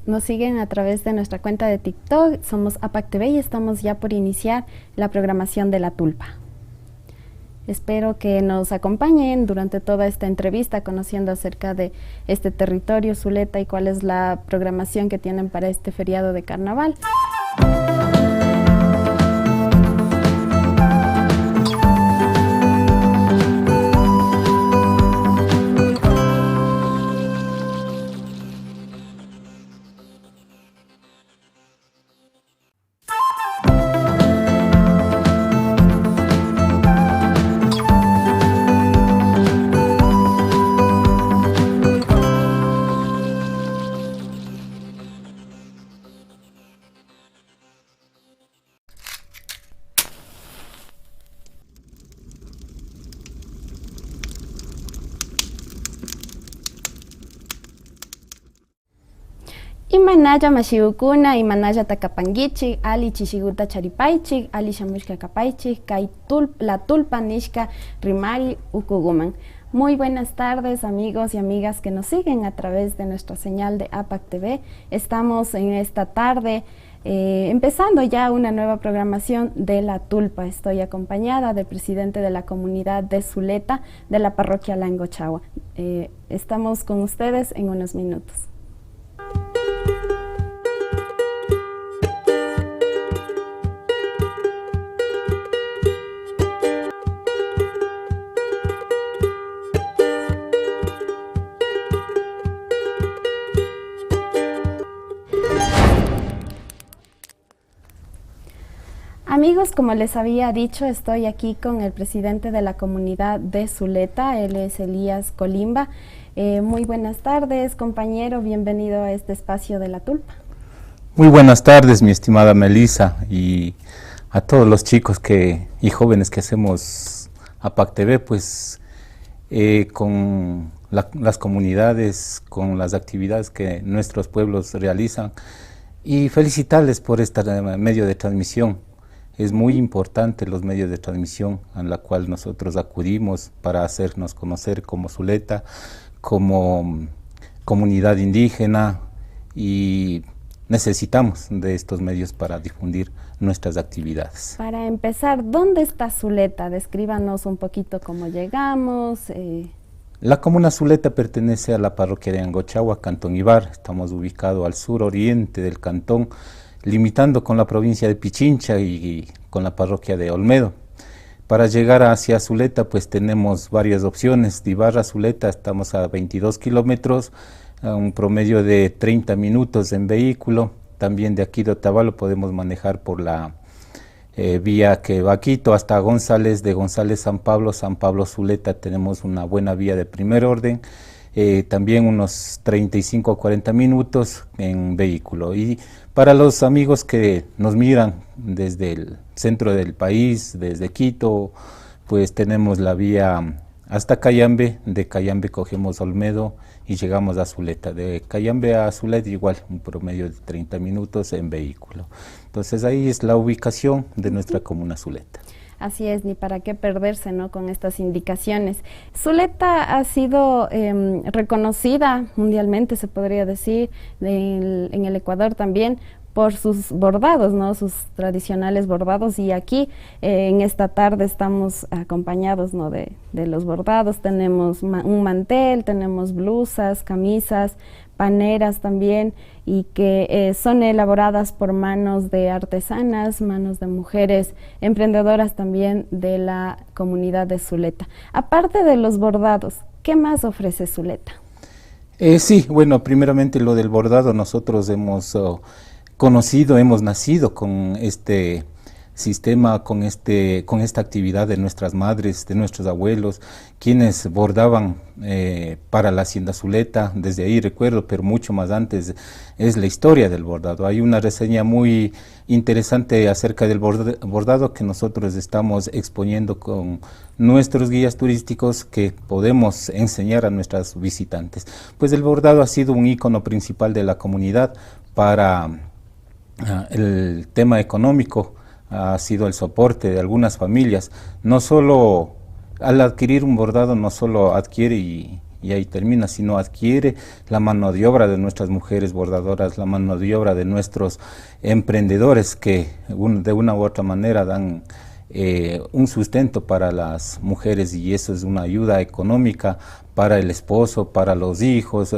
Nos siguen a través de nuestra cuenta de TikTok, somos APAC TV y estamos ya por iniciar la programación de La Tulpa. Espero que nos acompañen durante toda esta entrevista conociendo acerca de este territorio Zuleta y cuál es la programación que tienen para este feriado de carnaval. Imanalla mashiukuna, imanalla takapangichik, ali chishiguta charipaychik, ali shamushka kapaychik, la tulpa nishka rimari ukuguman. Muy buenas tardes amigos y amigas que nos siguen a través de nuestra señal de APAC TV. Estamos en esta tarde empezando ya una nueva programación de La Tulpa. Estoy acompañada del presidente de la comunidad de Zuleta de la parroquia Langochagua. Estamos con ustedes en unos minutos. Amigos, como les había dicho, estoy aquí con el presidente de la comunidad de Zuleta, él es Elías Colimba. Muy buenas tardes, compañero, bienvenido a este espacio de La Tulpa. Muy buenas tardes, mi estimada Melissa, y a todos los chicos y jóvenes que hacemos APAC TV, pues con las comunidades, con las actividades que nuestros pueblos realizan, y felicitarles por este medio de transmisión. Es muy importante los medios de transmisión a la cual nosotros acudimos para hacernos conocer como Zuleta, como comunidad indígena, y necesitamos de estos medios para difundir nuestras actividades. Para empezar, ¿dónde está Zuleta? Descríbanos un poquito cómo llegamos. La comuna Zuleta pertenece a la parroquia de Angochagua, Cantón Ibar. Estamos ubicados al suroriente del cantón, limitando con la provincia de Pichincha y con la parroquia de Olmedo. Para llegar hacia Zuleta pues tenemos varias opciones. De Ibarra a Zuleta estamos a 22 kilómetros, a un promedio de 30 minutos en vehículo. También de aquí de Otavalo podemos manejar por la vía que va a Quito hasta González, de González San Pablo Zuleta tenemos una buena vía de primer orden. También unos 35 a 40 minutos en vehículo. Y para los amigos que nos miran desde el centro del país, desde Quito, pues tenemos la vía hasta Cayambe. De Cayambe cogemos Olmedo y llegamos a Zuleta. De Cayambe a Zuleta igual, un promedio de 30 minutos en vehículo. Entonces ahí es la ubicación de nuestra comuna Zuleta. Así es, ni para qué perderse, ¿no?, con estas indicaciones. Zuleta ha sido reconocida mundialmente, se podría decir, en el Ecuador también, por sus bordados, ¿no?, sus tradicionales bordados, y aquí en esta tarde estamos acompañados, ¿no?, de los bordados. Tenemos un mantel, tenemos blusas, camisas, paneras también, y que son elaboradas por manos de artesanas, manos de mujeres emprendedoras también de la comunidad de Zuleta. Aparte de los bordados, ¿qué más ofrece Zuleta? Sí, bueno, primeramente lo del bordado, nosotros hemos hemos nacido con este sistema, con esta actividad de nuestras madres, de nuestros abuelos, quienes bordaban para la hacienda Zuleta. Desde ahí recuerdo, pero mucho más antes es la historia del bordado. Hay una reseña muy interesante acerca del bordado que nosotros estamos exponiendo con nuestros guías turísticos, que podemos enseñar a nuestros visitantes. Pues el bordado ha sido un ícono principal de la comunidad para el tema económico. Ha sido el soporte de algunas familias. No solo al adquirir un bordado, no solo adquiere y ahí termina, sino adquiere la mano de obra de nuestras mujeres bordadoras, la mano de obra de nuestros emprendedores que de una u otra manera dan un sustento para las mujeres, y eso es una ayuda económica para el esposo, para los hijos,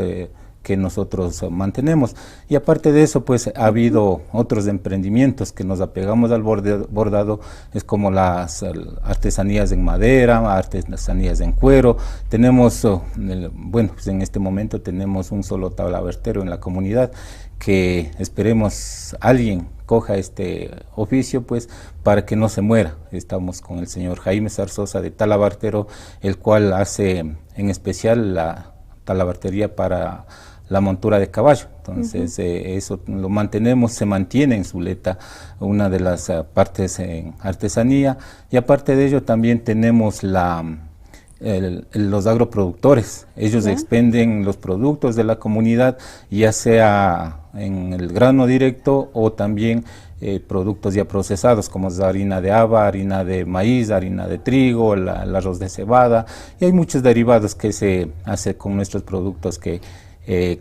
que nosotros mantenemos. Y aparte de eso, pues ha habido otros emprendimientos que nos apegamos al bordado, es como las artesanías en madera, artesanías en cuero. Tenemos, bueno, pues en este momento tenemos un solo talabartero en la comunidad, que esperemos alguien coja este oficio, pues, para que no se muera. Estamos con el señor Jaime Zarzosa de Talabartero, el cual hace en especial la talabartería para la montura de caballo. Entonces, eso lo mantenemos, se mantiene en Zuleta, una de las partes en artesanía, y aparte de ello también tenemos los agroproductores. Ellos expenden los productos de la comunidad, ya sea en el grano directo o también productos ya procesados, como es harina de haba, harina de maíz, harina de trigo, el arroz de cebada, y hay muchos derivados que se hace con nuestros productos que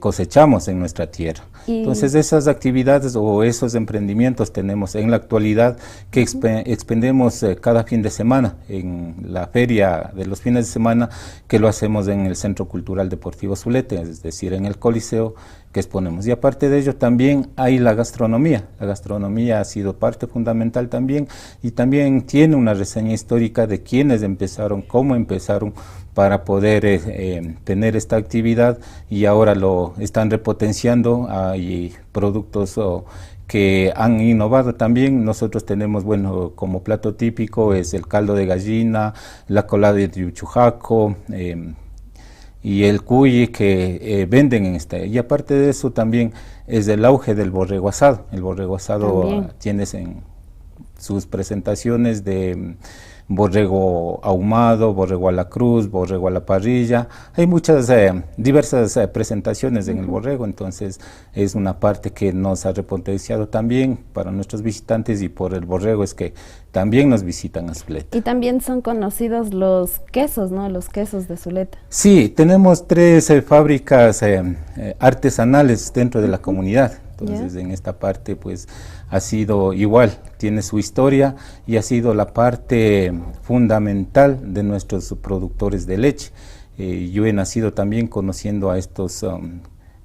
cosechamos en nuestra tierra. Entonces, esas actividades o esos emprendimientos tenemos en la actualidad, que expendemos cada fin de semana en la feria de los fines de semana, que lo hacemos en el Centro Cultural Deportivo Zuleta, es decir, en el Coliseo que exponemos. Y aparte de ello también hay la gastronomía. La gastronomía ha sido parte fundamental también, y también tiene una reseña histórica de quiénes empezaron, cómo empezaron para poder tener esta actividad, y ahora lo están repotenciando. Hay productos que han innovado también. Nosotros tenemos, bueno, como plato típico es el caldo de gallina, la colada de yuchujaco, y el cuy que venden en esta. Y aparte de eso también es el auge del borrego asado. El borrego asado tienes en sus presentaciones de borrego ahumado, borrego a la cruz, borrego a la parrilla. Hay muchas diversas presentaciones en el borrego, entonces es una parte que nos ha repotenciado también para nuestros visitantes, y por el borrego es que también nos visitan a Zuleta. Y también son conocidos los quesos, ¿no? Los quesos de Zuleta. Sí, tenemos 3 fábricas artesanales dentro de la comunidad. Entonces, en esta parte, pues, ha sido igual, tiene su historia, y ha sido la parte fundamental de nuestros productores de leche. Yo he nacido también conociendo a estos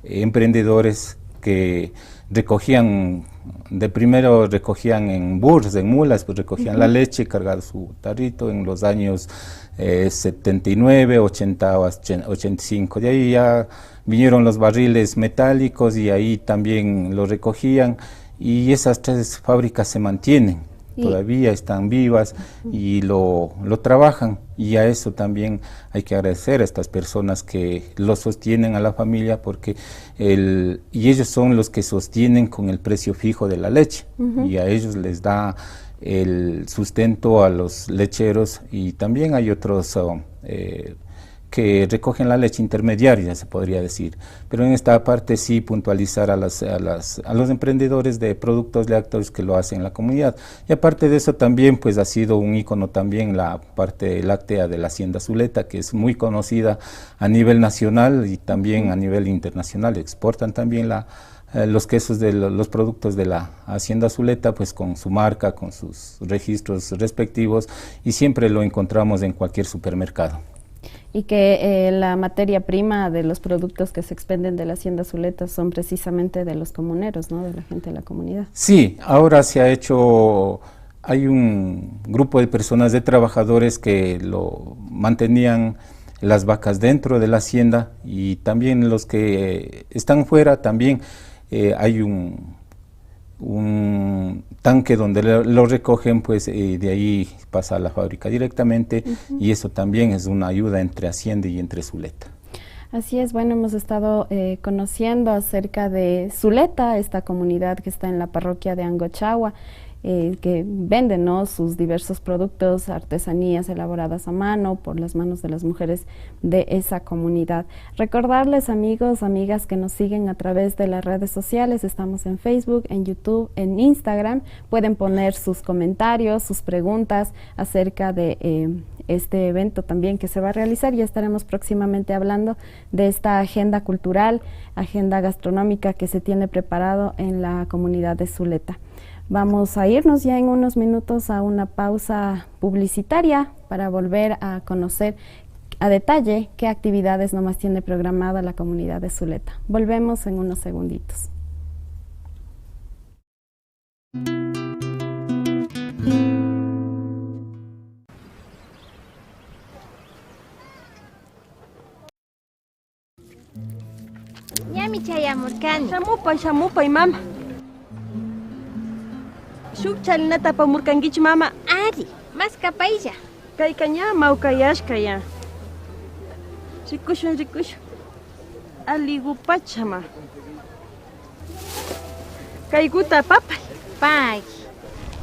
emprendedores que recogían, de primero recogían en burros, en mulas, pues recogían la leche, cargaban su tarrito en los años 79, 80, 85. De ahí ya vinieron los barriles metálicos, y ahí también lo recogían, y esas 3 fábricas se mantienen, todavía están vivas y lo trabajan, y a eso también hay que agradecer a estas personas que lo sostienen a la familia, porque y ellos son los que sostienen con el precio fijo de la leche, y a ellos les da el sustento a los lecheros. Y también hay otros que recogen la leche intermediaria, se podría decir. Pero en esta parte sí puntualizar a los emprendedores de productos lácteos que lo hacen en la comunidad. Y aparte de eso también, pues ha sido un ícono también la parte láctea de la Hacienda Zuleta, que es muy conocida a nivel nacional y también a nivel internacional. Exportan también los quesos de los productos de la Hacienda Zuleta, pues con su marca, con sus registros respectivos, y siempre lo encontramos en cualquier supermercado. Y que la materia prima de los productos que se expenden de la Hacienda Zuleta son precisamente de los comuneros, ¿no? De la gente de la comunidad. Sí, ahora se ha hecho, hay un grupo de personas, de trabajadores, que lo mantenían las vacas dentro de la hacienda, y también los que están fuera también. Hay un tanque donde lo recogen, pues de ahí pasa a la fábrica directamente, y eso también es una ayuda entre Hacienda y entre Zuleta. Así es, bueno, hemos estado conociendo acerca de Zuleta, esta comunidad que está en la parroquia de Angochagua, que venden, ¿no?, sus diversos productos, artesanías elaboradas a mano por las manos de las mujeres de esa comunidad. Recordarles, amigos, amigas que nos siguen a través de las redes sociales, estamos en Facebook, en YouTube, en Instagram, pueden poner sus comentarios, sus preguntas acerca de este evento también que se va a realizar. Ya estaremos próximamente hablando de esta agenda cultural, agenda gastronómica que se tiene preparado en la comunidad de Zuleta. Vamos a irnos ya en unos minutos a una pausa publicitaria para volver a conocer a detalle qué actividades nomás tiene programada la comunidad de Zuleta. Volvemos en unos segunditos. Ñami chayamurkani. Shamupay mama. Shuk chalinata apamurkankichu mama. Ari, maskapaylla. Kayka ña mawkayashka ya. Rikushun. Aligupachama. Kaykuta papay. Pay.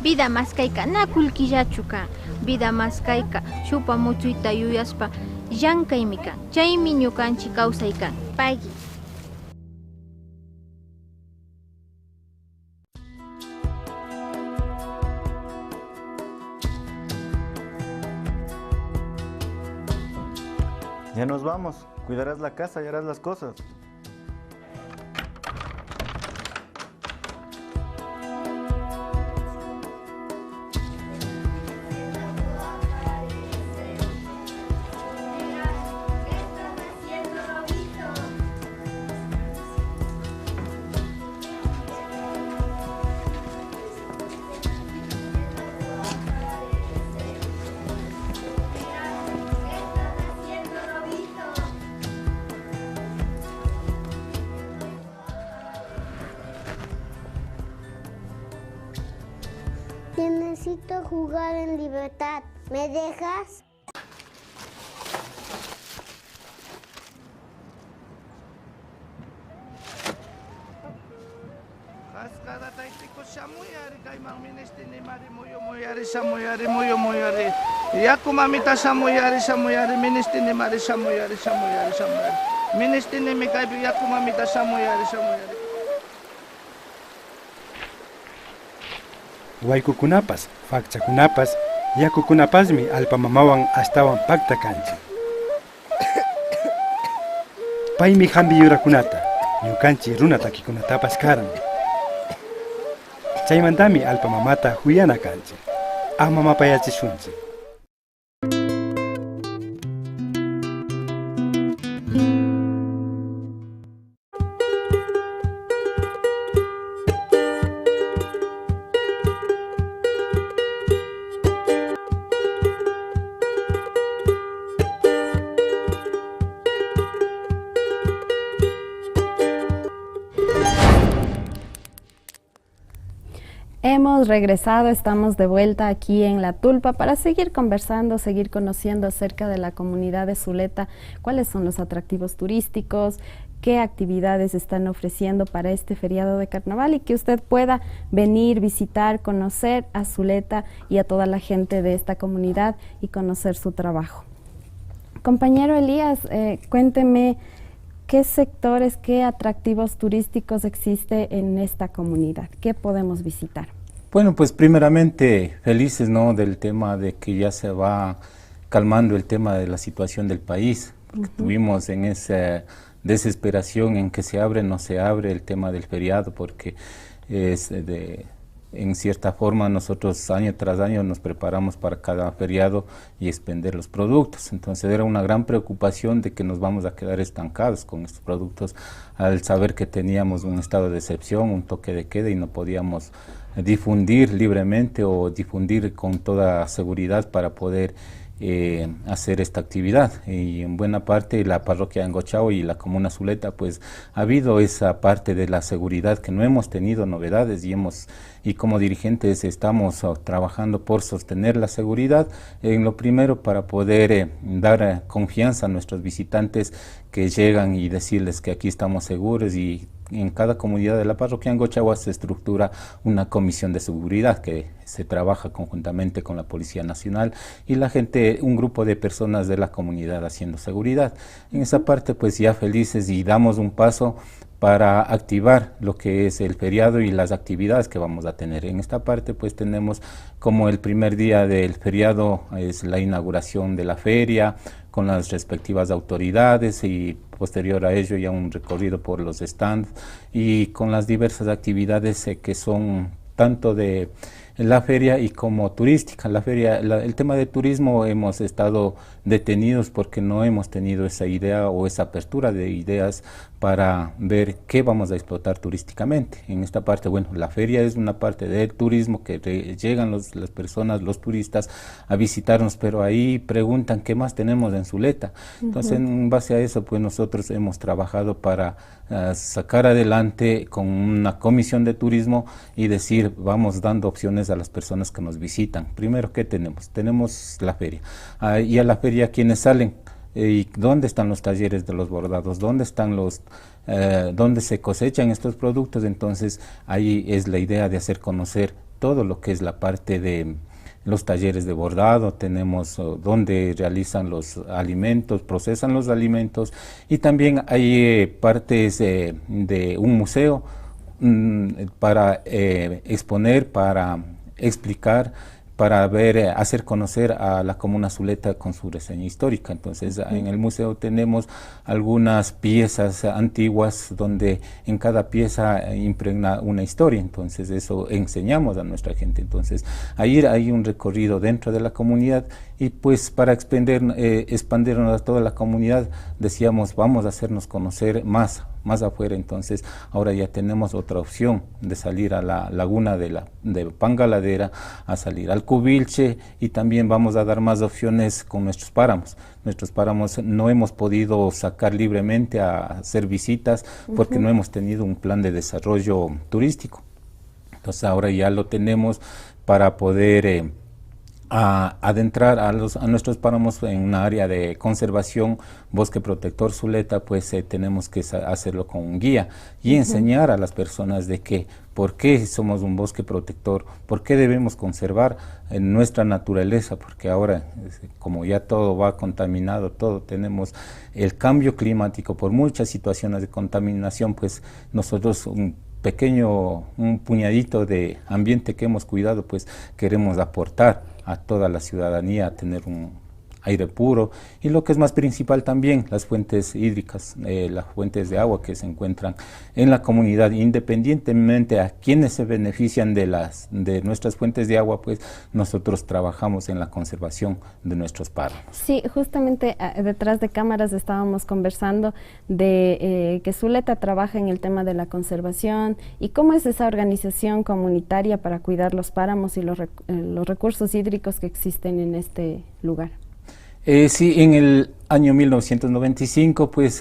Vida maskayka nakulkillachuka. Vida maskayka shupa muchuyta yuyaspa llankaymi kan. Chaymi ñukanchik kawsaykan. Pay. Ya nos vamos. Cuidarás la casa y harás las cosas. Necesito jugar en libertad. ¿Me dejas? Yaku mamita samuyari ministini mari samuyari ministini mi kaypi yaku mamita samuyari. Waykukunapas, fakchakunapas, yakukunapasmi alpamamawan astawan pakta kanchik. Paymi hambi yurakunata, ñukanchik runa takikunatapas karan. Chaymantami alpamamata huyana kanchik, amamapayachishunchik. Hemos regresado, estamos de vuelta aquí en La Tulpa para seguir conversando, seguir conociendo acerca de la comunidad de Zuleta, cuáles son los atractivos turísticos, qué actividades están ofreciendo para este feriado de carnaval y que usted pueda venir, visitar, conocer a Zuleta y a toda la gente de esta comunidad y conocer su trabajo. Compañero Elías, cuénteme qué sectores, qué atractivos turísticos existe en esta comunidad, qué podemos visitar. Bueno, pues primeramente felices, ¿no?, del tema de que ya se va calmando el tema de la situación del país, porque tuvimos en esa desesperación en que se abre, no se abre el tema del feriado, porque en cierta forma nosotros año tras año nos preparamos para cada feriado y expender los productos. Entonces era una gran preocupación de que nos vamos a quedar estancados con estos productos al saber que teníamos un estado de excepción, un toque de queda y no podíamos difundir libremente o difundir con toda seguridad para poder hacer esta actividad. Y en buena parte la parroquia de Angochao y la comuna Zuleta pues ha habido esa parte de la seguridad que no hemos tenido novedades y como dirigentes estamos trabajando por sostener la seguridad en lo primero para poder dar confianza a nuestros visitantes que llegan y decirles que aquí estamos seguros. Y en cada comunidad de la parroquia Angochagua se estructura una comisión de seguridad que se trabaja conjuntamente con la Policía Nacional y la gente, un grupo de personas de la comunidad haciendo seguridad. En esa parte pues ya felices y damos un paso para activar lo que es el feriado y las actividades que vamos a tener. En esta parte pues tenemos como el primer día del feriado es la inauguración de la feria con las respectivas autoridades y posterior a ello ya un recorrido por los stands y con las diversas actividades que son tanto de la feria y como turística. La feria, el tema de turismo hemos estado detenidos porque no hemos tenido esa idea o esa apertura de ideas para ver qué vamos a explotar turísticamente. En esta parte, bueno, la feria es una parte del turismo que llegan las personas, los turistas a visitarnos, pero ahí preguntan qué más tenemos en Zuleta. Entonces, en base a eso, pues nosotros hemos trabajado para sacar adelante con una comisión de turismo y decir, vamos dando opciones a las personas que nos visitan. Primero, ¿qué tenemos? Tenemos la feria. Y a la feria, ¿quiénes salen? ¿Y dónde están los talleres de los bordados? ¿Dónde están dónde se cosechan estos productos? Entonces, ahí es la idea de hacer conocer todo lo que es la parte de los talleres de bordado, tenemos donde realizan los alimentos, procesan los alimentos y también hay partes de un museo para exponer, para explicar, para ver, hacer conocer a la comuna Zuleta con su reseña histórica. Entonces, en el museo tenemos algunas piezas antiguas donde en cada pieza impregna una historia, entonces eso enseñamos a nuestra gente. Entonces, ahí hay un recorrido dentro de la comunidad y pues para expandirnos a toda la comunidad, decíamos, vamos a hacernos conocer más afuera. Entonces ahora ya tenemos otra opción de salir a la laguna de Pangaladera, a salir al Cubilche y también vamos a dar más opciones con nuestros páramos. Nuestros páramos no hemos podido sacar libremente a hacer visitas porque no hemos tenido un plan de desarrollo turístico. Entonces ahora ya lo tenemos para poder adentrar a nuestros páramos en una área de conservación, bosque protector Zuleta, pues tenemos que hacerlo con un guía y enseñar a las personas de que por qué somos un bosque protector, por qué debemos conservar nuestra naturaleza, porque ahora como ya todo va contaminado, todo tenemos el cambio climático por muchas situaciones de contaminación, pues nosotros un puñadito de ambiente que hemos cuidado, pues queremos aportar a toda la ciudadanía a tener un aire puro y lo que es más principal también, las fuentes hídricas, las fuentes de agua que se encuentran en la comunidad, independientemente a quienes se benefician de nuestras fuentes de agua, pues nosotros trabajamos en la conservación de nuestros páramos. Sí, justamente detrás de cámaras estábamos conversando de que Zuleta trabaja en el tema de la conservación y cómo es esa organización comunitaria para cuidar los páramos y los recursos hídricos que existen en este lugar. Sí, en el año 1995, pues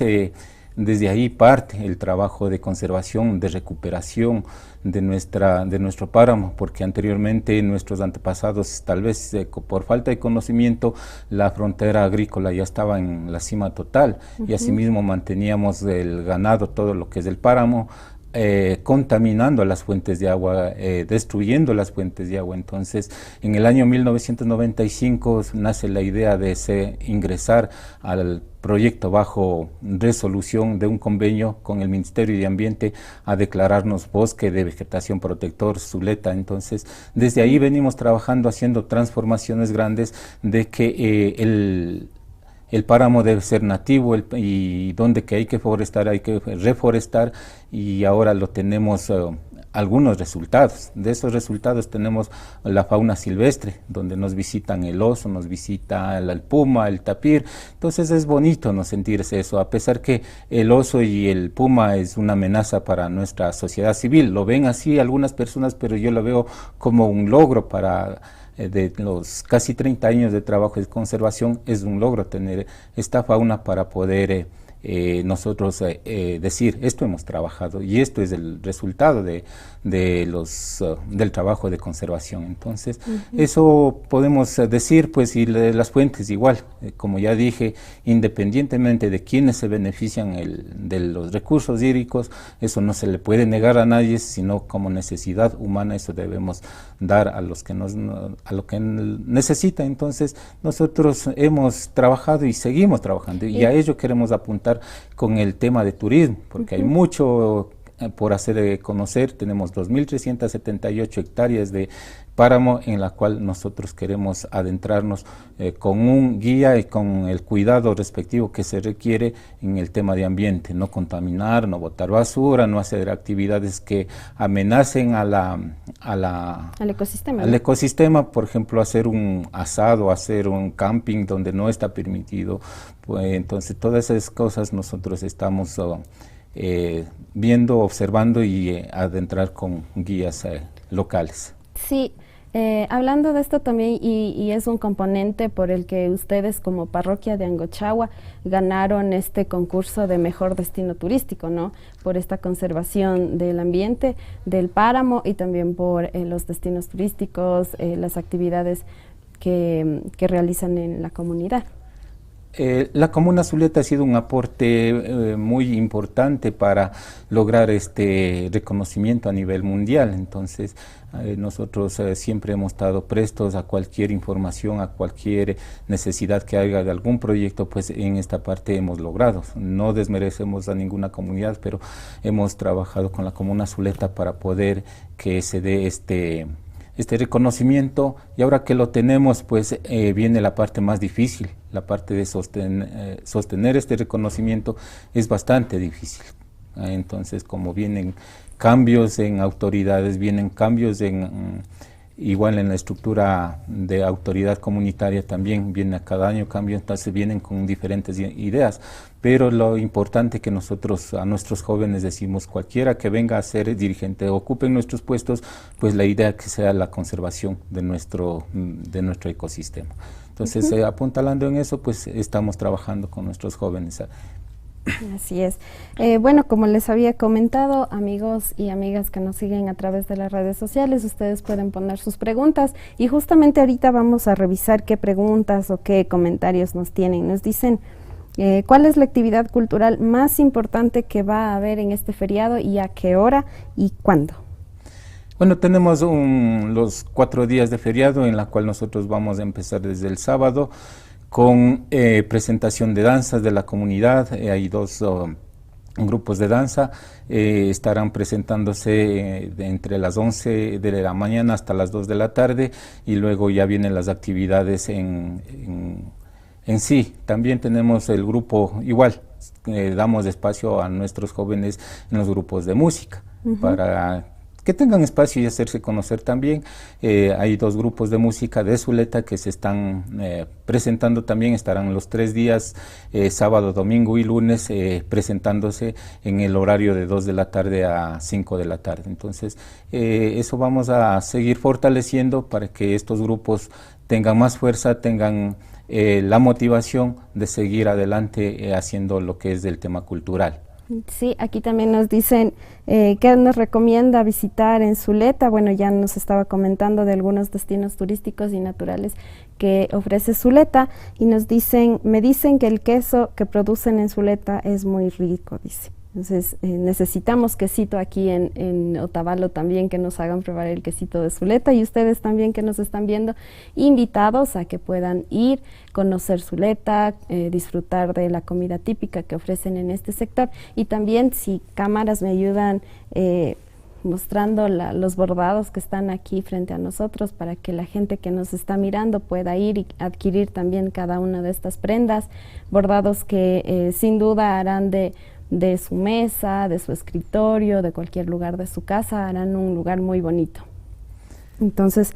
desde ahí parte el trabajo de conservación, de recuperación de nuestro páramo, porque anteriormente nuestros antepasados, tal vez por falta de conocimiento, la frontera agrícola ya estaba en la cima total y asimismo manteníamos el ganado, todo lo que es el páramo, contaminando las fuentes de agua, destruyendo las fuentes de agua. Entonces, en el año 1995 nace la idea de ingresar al proyecto bajo resolución de un convenio con el Ministerio de Ambiente a declararnos bosque de vegetación protector Zuleta. Entonces, desde ahí venimos trabajando, haciendo transformaciones grandes de que el páramo debe ser nativo y donde que hay que forestar, hay que reforestar y ahora lo tenemos algunos resultados. De esos resultados tenemos la fauna silvestre, donde nos visitan el oso, nos visita el puma, el tapir. Entonces es bonito no sentirse eso, a pesar que el oso y el puma es una amenaza para nuestra sociedad civil. Lo ven así algunas personas, pero yo lo veo como un logro de los casi 30 años de trabajo de conservación, es un logro tener esta fauna para poder nosotros decir, esto hemos trabajado y esto es el resultado del trabajo de conservación. Entonces, eso podemos decir, pues, y las fuentes igual, como ya dije, independientemente de quienes se benefician de los recursos hídricos, eso no se le puede negar a nadie, sino como necesidad humana, eso debemos dar a los que a lo que necesita. Entonces, nosotros hemos trabajado y seguimos trabajando y a ello queremos apuntar complementar con el tema de turismo, porque hay mucho por hacer conocer. Tenemos 2.378 hectáreas de páramo en la cual nosotros queremos adentrarnos con un guía y con el cuidado respectivo que se requiere en el tema de ambiente, no contaminar, no botar basura, no hacer actividades que amenacen al ecosistema. Al ecosistema, por ejemplo, hacer un asado, hacer un camping donde no está permitido. Pues, entonces, todas esas cosas nosotros estamos viendo, observando y adentrar con guías locales. Sí, hablando de esto también, y es un componente por el que ustedes como parroquia de Angochagua ganaron este concurso de mejor destino turístico, ¿no? Por esta conservación del ambiente, del páramo y también por los destinos turísticos, las actividades que realizan en la comunidad. La Comuna Zuleta ha sido un aporte muy importante para lograr este reconocimiento a nivel mundial. Entonces, nosotros siempre hemos estado prestos a cualquier información, a cualquier necesidad que haya de algún proyecto, pues en esta parte hemos logrado. No desmerecemos a ninguna comunidad, pero hemos trabajado con la Comuna Zuleta para poder que se dé este reconocimiento, y ahora que lo tenemos, pues viene la parte más difícil. La parte de sostener este reconocimiento es bastante difícil. Entonces, como vienen cambios en autoridades, vienen cambios igual en la estructura de autoridad comunitaria también, viene a cada año cambio, entonces vienen con diferentes ideas. Pero lo importante que nosotros a nuestros jóvenes decimos, cualquiera que venga a ser dirigente, ocupen nuestros puestos, pues la idea que sea la conservación de nuestro ecosistema. Entonces, apuntalando en eso, pues estamos trabajando con nuestros jóvenes. Así es. Bueno, como les había comentado, amigos y amigas que nos siguen a través de las redes sociales, ustedes pueden poner sus preguntas y justamente ahorita vamos a revisar qué preguntas o qué comentarios nos tienen. Nos dicen, ¿cuál es la actividad cultural más importante que va a haber en este feriado y a qué hora y cuándo? Bueno, tenemos los 4 días de feriado en la cual nosotros vamos a empezar desde el sábado con presentación de danzas de la comunidad. Hay 2 grupos de danza, estarán presentándose entre las 11 de la mañana hasta las 2 de la tarde y luego ya vienen las actividades en sí. También tenemos el grupo, igual, damos espacio a nuestros jóvenes en los grupos de música para que tengan espacio y hacerse conocer también. Hay 2 grupos de música de Zuleta que se están presentando también, estarán los 3 días, sábado, domingo y lunes, presentándose en el horario de 2 de la tarde a 5 de la tarde. Entonces, eso vamos a seguir fortaleciendo para que estos grupos tengan más fuerza, tengan la motivación de seguir adelante haciendo lo que es del tema cultural. Sí, aquí también nos dicen qué nos recomienda visitar en Zuleta. Bueno, ya nos estaba comentando de algunos destinos turísticos y naturales que ofrece Zuleta y nos dicen, me dicen que el queso que producen en Zuleta es muy rico, dice. Entonces, necesitamos quesito aquí en Otavalo también, que nos hagan probar el quesito de Zuleta, y ustedes también que nos están viendo, invitados a que puedan ir, conocer Zuleta, disfrutar de la comida típica que ofrecen en este sector, y también si cámaras me ayudan mostrando los bordados que están aquí frente a nosotros para que la gente que nos está mirando pueda ir y adquirir también cada una de estas prendas, bordados que sin duda harán de su mesa, de su escritorio, de cualquier lugar de su casa, harán un lugar muy bonito. Entonces,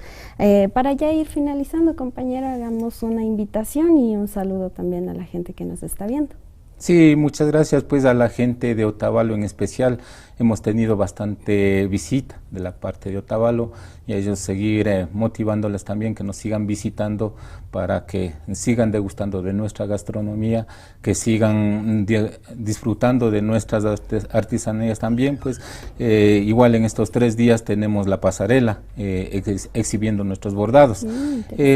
para ya ir finalizando, compañera, hagamos una invitación y un saludo también a la gente que nos está viendo. Sí, muchas gracias pues a la gente de Otavalo en especial. Hemos tenido bastante visita de la parte de Otavalo y a ellos seguir motivándoles también que nos sigan visitando para que sigan degustando de nuestra gastronomía, que sigan disfrutando de nuestras artesanías también. Pues igual en estos 3 días tenemos la pasarela exhibiendo nuestros bordados.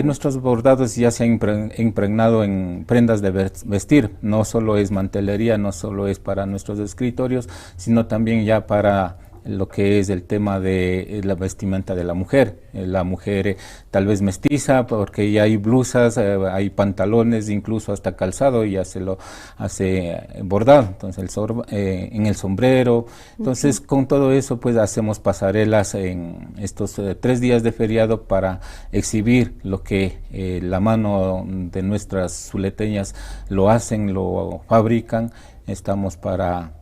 Nuestros bordados ya se han impregnado en prendas de vestir, no solo es mantelería, no solo es para nuestros escritorios, sino también ya para lo que es el tema de la vestimenta de la mujer. La mujer tal vez mestiza, porque ya hay blusas, hay pantalones, incluso hasta calzado, y ya se lo hace bordado, entonces en el sombrero. Entonces con todo eso pues hacemos pasarelas en estos 3 días de feriado para exhibir lo que la mano de nuestras zuleteñas lo hacen, lo fabrican. Estamos para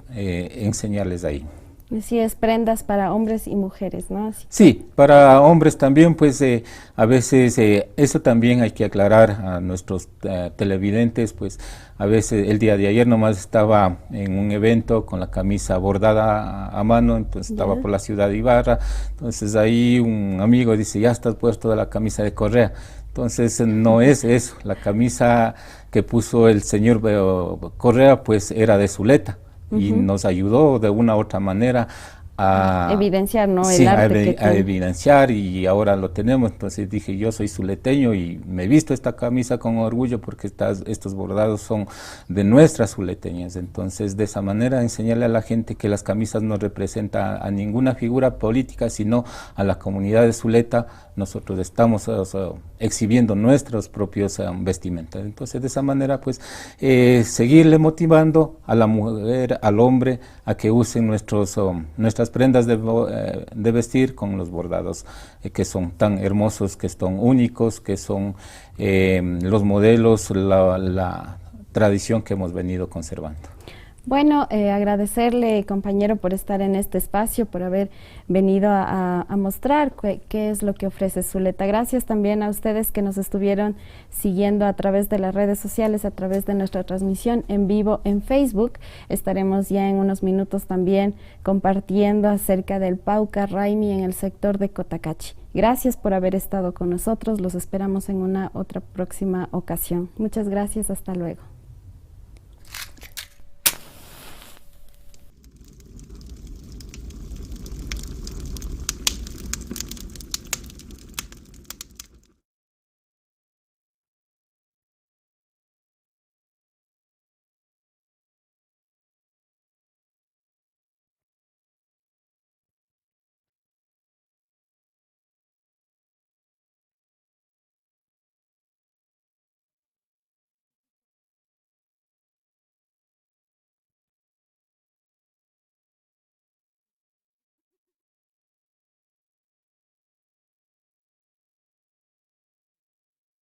enseñarles ahí. Así es, prendas para hombres y mujeres, ¿no? Así. Sí, para hombres también, pues a veces eso también hay que aclarar a nuestros televidentes, pues a veces el día de ayer nomás estaba en un evento con la camisa bordada a mano, entonces estaba por la ciudad de Ibarra, entonces ahí un amigo dice, ya estás puesto de la camisa de Correa. Entonces no es eso, la camisa que puso el señor Correa pues era de Zuleta. Y nos ayudó de una u otra manera a evidenciar, ¿no? Sí, el arte a evidenciar, y ahora lo tenemos. Entonces dije, yo soy zuleteño y me he visto esta camisa con orgullo porque estos bordados son de nuestras zuleteñas. Entonces de esa manera enseñarle a la gente que las camisas no representan a ninguna figura política, sino a la comunidad de Zuleta. Nosotros estamos exhibiendo nuestros propios vestimentas. Entonces de esa manera pues seguirle motivando a la mujer, al hombre, a que usen nuestras prendas de vestir con los bordados que son tan hermosos, que son únicos, que son los modelos, la tradición que hemos venido conservando. Bueno, agradecerle, compañero, por estar en este espacio, por haber venido a mostrar qué es lo que ofrece Zuleta. Gracias también a ustedes que nos estuvieron siguiendo a través de las redes sociales, a través de nuestra transmisión en vivo en Facebook. Estaremos ya en unos minutos también compartiendo acerca del Pauca Raimi en el sector de Cotacachi. Gracias por haber estado con nosotros, los esperamos en una otra próxima ocasión. Muchas gracias, hasta luego.